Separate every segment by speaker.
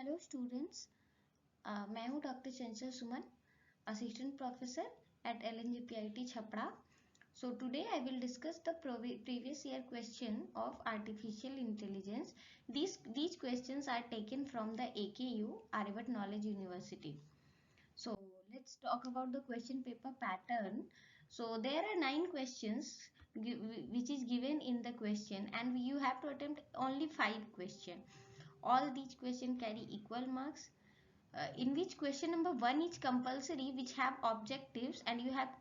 Speaker 1: Hello students, मैं हूं doctor Chanchal Suman, assistant professor at LNJPIT Chhapra. So today I will discuss the previous year question of artificial intelligence. These questions are taken from the AKU, Aryabhatta Knowledge University. So let's talk about the question paper pattern. So there are 9 questions which is given in the question, and you have to attempt only 5 questions. All these questions carry equal marks, in which question number 1 is compulsory, which have objectives, and you have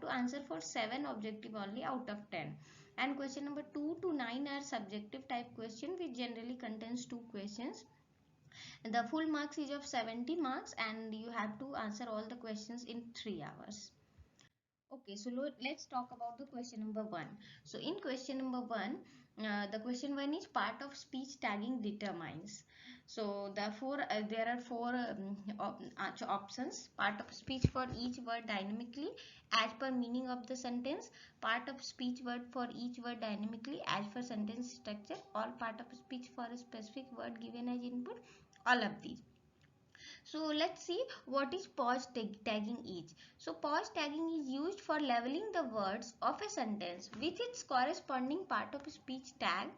Speaker 1: to answer for 7 objective only out of 10. And question number 2 to 9 are subjective type question, which generally contains 2 questions. The full marks is of 70 marks, and you have to answer all the questions in 3 hours. Okay, so let's talk about the question number 1. So in question number 1, the question 1 is part of speech tagging determines. So therefore there are 4 options. Part of speech for each word dynamically as per meaning of the sentence. Part of speech word for each word dynamically as per sentence structure. All part of speech for a specific word given as input. All of these. So let's see what is pause tagging is. So pause tagging is used for leveling the words of a sentence with its corresponding part of speech tag.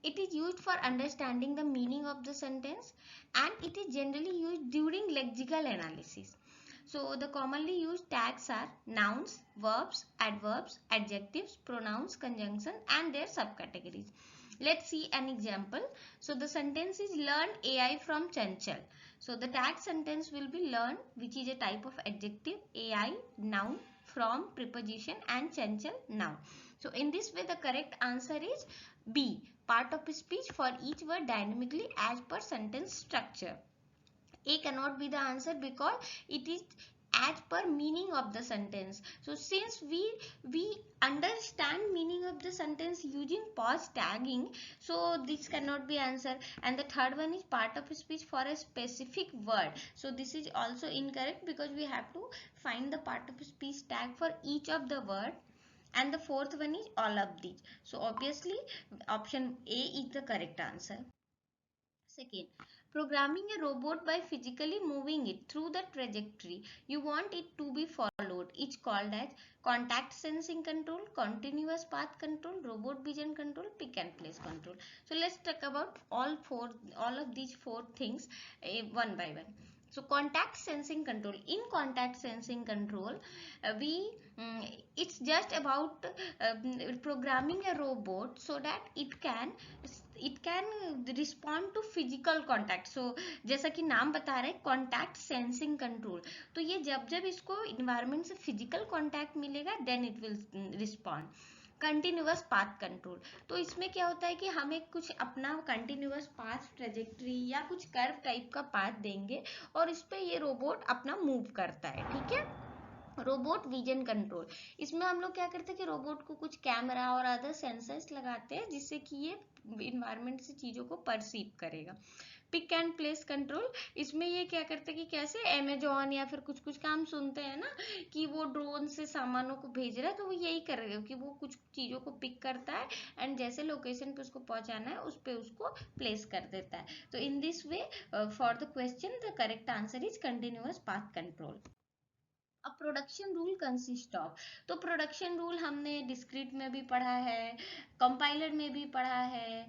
Speaker 1: It is used for understanding the meaning of the sentence, and it is generally used during lexical analysis. So the commonly used tags are nouns, verbs, adverbs, adjectives, pronouns, conjunction, and their subcategories. Let's see an example. So the sentence is learn AI from Chanchal. So the tag sentence will be learn, which is a type of adjective, AI noun, from preposition, and Chanchal noun. So in this way the correct answer is B, part of speech for each word dynamically as per sentence structure. A cannot be the answer because it is as per meaning of the sentence. So since we understand meaning of the sentence using pause tagging, so this cannot be answer. And the third one is part of speech for a specific word. So this is also incorrect because we have to find the part of speech tag for each of the word. And the fourth one is all of these. So obviously option A is the correct answer. Second, programming a robot by physically moving it through the trajectory you want it to be followed is called as contact sensing control, continuous path control, robot vision control, pick and place control. So let's talk about all of these 4 things one by one. So contact sensing control. In contact sensing control, it's just about programming a robot so that it can respond to physical contact. So जैसा कि नाम बता रहा है contact sensing control, तो ये जब इसको environment से physical contact मिलेगा then it will respond. Continuous path control, तो इसमें क्या होता है कि हमें कुछ अपना कंटिन्यूअस पाथ ट्रेजेक्ट्री या कुछ कर्व टाइप का पाथ देंगे और इस पे ये रोबोट अपना मूव करता है. ठीक है. रोबोट विजन कंट्रोल, इसमें हम लोग क्या करते हैं कि रोबोट को कुछ कैमरा और अदर सेंसर्स लगाते हैं जिससे कि ये इन्वायरमेंट से चीज़ों को परसीव करेगा. पिक एंड प्लेस कंट्रोल, इसमें ये क्या करते हैं कि कैसे अमेजोन या फिर कुछ कुछ काम सुनते हैं ना कि वो ड्रोन से सामानों को भेज रहा है, तो वो यही कर रहे हो कि वो कुछ चीज़ों को पिक करता है एंड जैसे लोकेशन पे उसको पहुंचाना है उस पे उसको प्लेस कर देता है. तो in this way for the question the correct answer is continuous path control. अब प्रोडक्शन रूल कंसिस्ट ऑफ, तो प्रोडक्शन रूल हमने डिस्क्रीट में भी पढ़ा है, कंपाइलर में भी पढ़ा है.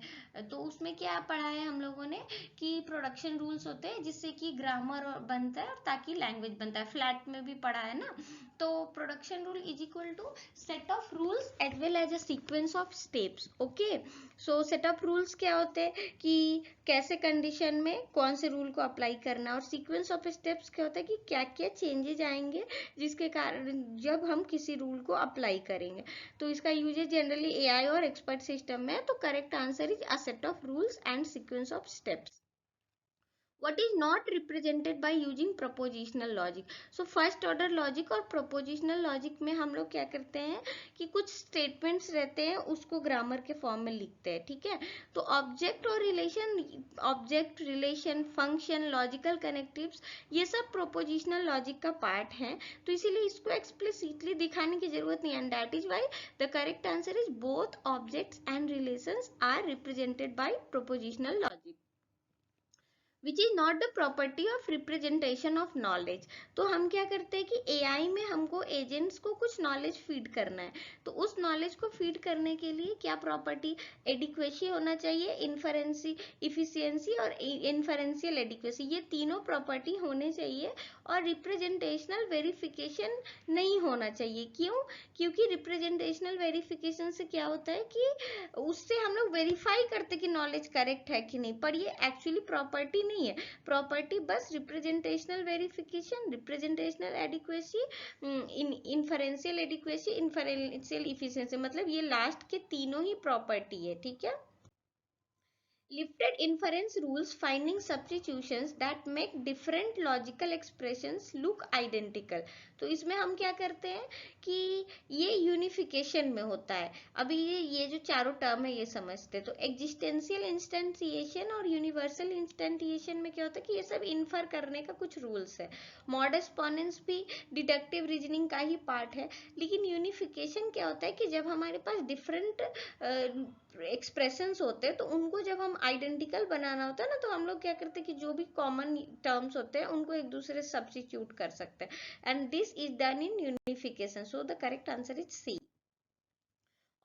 Speaker 1: तो उसमें क्या पढ़ा है हम लोगों ने कि प्रोडक्शन रूल्स होते हैं जिससे कि ग्रामर बनता है और ताकि लैंग्वेज बनता है. फ्लैट में भी पढ़ा है ना. तो production rule is equal to set of rules as well as a sequence of steps. Okay, so set of rules क्या होते हैं कि कैसे कंडीशन में कौन से रूल को अप्लाई करना, और सीक्वेंस ऑफ स्टेप्स क्या होता है कि क्या क्या चेंजेज आएंगे जिसके कारण जब हम किसी रूल को अप्लाई करेंगे. तो इसका यूजेज जनरली एआई और एक्सपर्ट सिस्टम में है. तो correct answer is a set of rules and sequence of steps. What is not represented by using propositional logic? So first order logic और propositional logic में हम लोग क्या करते हैं कि कुछ statements रहते हैं उसको grammar के form में लिखते हैं. ठीक है. तो object और relation, function, logical connectives ये सब propositional logic का part है. तो इसीलिए इसको explicitly दिखाने की जरूरत नहीं है. And that is why the correct answer is both objects and relations are represented by propositional logic. Which is not the property of representation of knowledge. तो हम क्या करते हैं कि एआई में हमको एजेंट्स को कुछ नॉलेज फीड करना है, तो उस नॉलेज को फीड करने के लिए क्या प्रॉपर्टी, एडिक्वेसी होना चाहिए, इन्फरेंसी इफिशियंसी और इन्फरेंशियल एडिक्वेसी, ये तीनों प्रॉपर्टी होने चाहिए। और रिप्रेजेंटेशनल वेरिफिकेशन नहीं होना चाहिए। क्यों? क्योंकि रिप्रेजेंटेशनल वेरिफिकेशन से क्या होता है कि उससे हम लोग वेरीफाई करते कि नॉलेज करेक्ट है कि नहीं, पर ये एक्चुअली प्रॉपर्टी नहीं है। प्रॉपर्टी बस representational verification, representational adequacy, inferential adequacy, inferential efficiency, मतलब ये लास्ट के तीनों ही प्रॉपर्टी है। ठीक है। Lifted inference rules finding substitutions that make different logical expressions look identical। तो इसमें हम क्या करते हैं कि ये यूनिफिकेशन में होता है। अभी ये जो चारों टर्म है ये समझते, तो एग्जिस्टेंशियल इंस्टेंटिएशन और यूनिवर्सल इंस्टेंटिएशन में क्या होता है कि ये सब इन्फर करने का कुछ रूल्स है। मॉडस पोनेंस भी डिडक्टिव रीजनिंग का ही पार्ट है। लेकिन यूनिफिकेशन क्या होता है कि जब हमारे पास डिफरेंट एक्सप्रेशंस होते हैं तो उनको जब हम आइडेंटिकल बनाना होता है ना, तो हम लोग क्या करते हैं कि जो भी कॉमन टर्म्स होते हैं उनको एक दूसरे से सब्स्टिट्यूट कर सकते हैं, and this is done in unification. So the correct answer is C.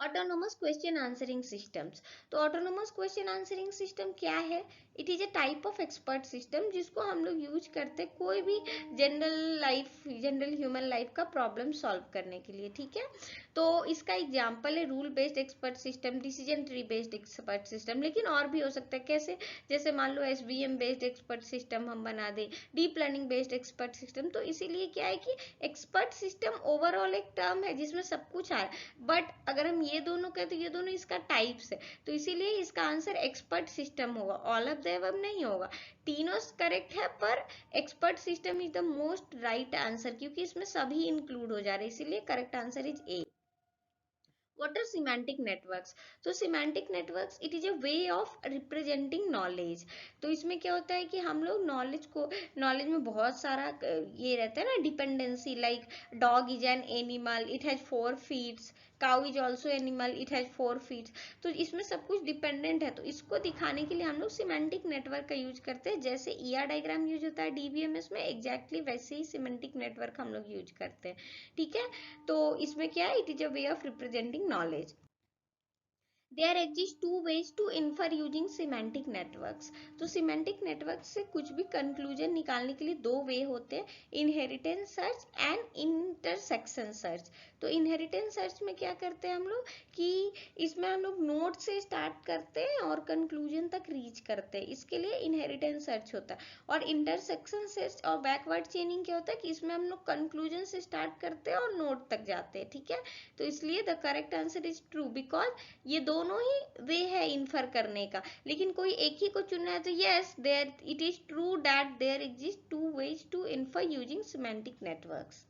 Speaker 1: Autonomous question answering systems. तो ऑटोनोमस क्वेश्चन आंसरिंग सिस्टम क्या है? It is a type of expert system जिसको हम लोग यूज करते हैं कोई भी जनरल ह्यूमन लाइफ का प्रॉब्लम सॉल्व करने के लिए। ठीक है। तो इसका एग्जांपल है rule based expert system, decision tree based expert system, लेकिन और भी हो सकता है। कैसे? जैसे मान लो एसवीएम बेस्ड एक्सपर्ट सिस्टम हम बना दें, deep learning based expert system. तो इसीलिए क्या है कि एक्सपर्ट सिस्टम ओवरऑल एक टर्म है जिसमें सब कुछ आ रहा है, बट अगर हम ये दोनों कहें तो ये दोनों इसका टाइप्स है, तो इसीलिए इसका आंसर एक्सपर्ट सिस्टम होगा, ऑल ऑफ द अबव नहीं होगा। तीनों करेक्ट है, पर expert system is the most right answer, क्योंकि इसमें सभी इंक्लूड हो जा रहे हैं, इसीलिए correct answer is a. What are semantic networks? तो semantic networks it is a way of representing knowledge। तो इसमें क्या होता है कि हम लोग नॉलेज में बहुत सारा ये रहता है ना, dependency, like dog is an animal, it has 4 feets, cow is also animal, it has 4 feets. तो इसमें सब कुछ डिपेंडेंट है, तो इसको दिखाने के लिए हम लोग सिमेंटिक नेटवर्क का यूज करते हैं। जैसे ईआर डायग्राम यूज होता है डीबीएमएस में, एग्जैक्टली वैसे ही सिमेंटिक नेटवर्क हम लोग यूज करते हैं। ठीक है। तो इसमें क्या है, it is a way of representing knowledge। There exist two ways to infer using semantic networks। तो semantic networks से कुछ भी कंक्लूजन निकालने के लिए दो वे होते हैं, inheritance search and intersection search. तो इनहेरिटेंस सर्च में क्या करते हैं हम लोग कि इसमें हम लोग नोड से स्टार्ट करते हैं और कंक्लूजन तक रीच करते हैं, इसके लिए इनहेरिटेंस सर्च होता है। और इंटरसेक्शन सर्च और बैकवर्ड चेनिंग क्या होता है कि इसमें हम लोग कंक्लूजन से स्टार्ट करते हैं और नोड तक जाते हैं। ठीक है। तो इसलिए the correct answer is true, because ये दोनों ही वे है इन्फर करने का, लेकिन कोई एक ही को चुनना है तो yes, there it is true that there exist two ways to infer using semantic networks.